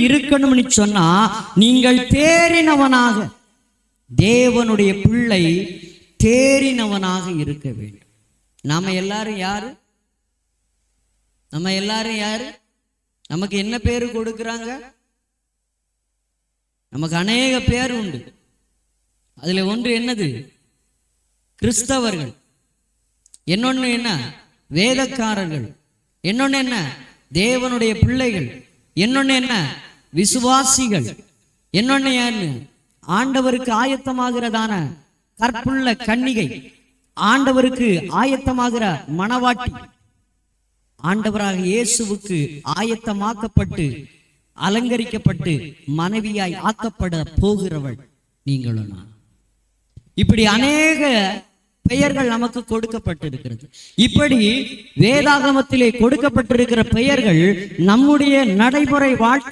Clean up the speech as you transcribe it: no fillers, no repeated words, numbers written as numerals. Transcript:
இருக்கணும்னு சொன்னா நீங்கள் தேறினவனாக, தேவனுடைய பிள்ளை தேறினவனாக இருக்க வேண்டும். நாம எல்லாரும் யாரு? நம்ம எல்லாரும் யாரு? நமக்கு என்ன பேரு கொடுக்கிறாங்க? நமக்கு அநேக பேர் உண்டு. அதுல ஒன்று என்னது? கிறிஸ்தவர்கள். இன்னொன்னு என்ன? வேதக்காரர்கள். இன்னொன்னு என்ன? தேவனுடைய பிள்ளைகள். இன்னொன்னு என்ன? விசுவாசிகள். இன்னொன்னு என்ன? ஆண்டவருக்கு ஆயத்தமாகிறதான கற்புள்ள கன்னிகை, ஆண்டவருக்கு ஆயத்தமாகிற மணவாட்டி, ஆண்டவராக இயேசுவுக்கு ஆயத்தமாக்கப்பட்டு அலங்கரிக்கப்பட்டு மனைவியாய் ஆக்கப்பட போகிறவள் நீங்களும் நான். இப்படி அநேக பெயர்கள் நமக்கு கொடுக்கப்பட்டிருக்கிறது. இப்படி வேதாகமத்திலே கொடுக்கப்பட்டிருக்கிற பெயர்கள் நம்முடைய நடைமுறை வாழ்க்கை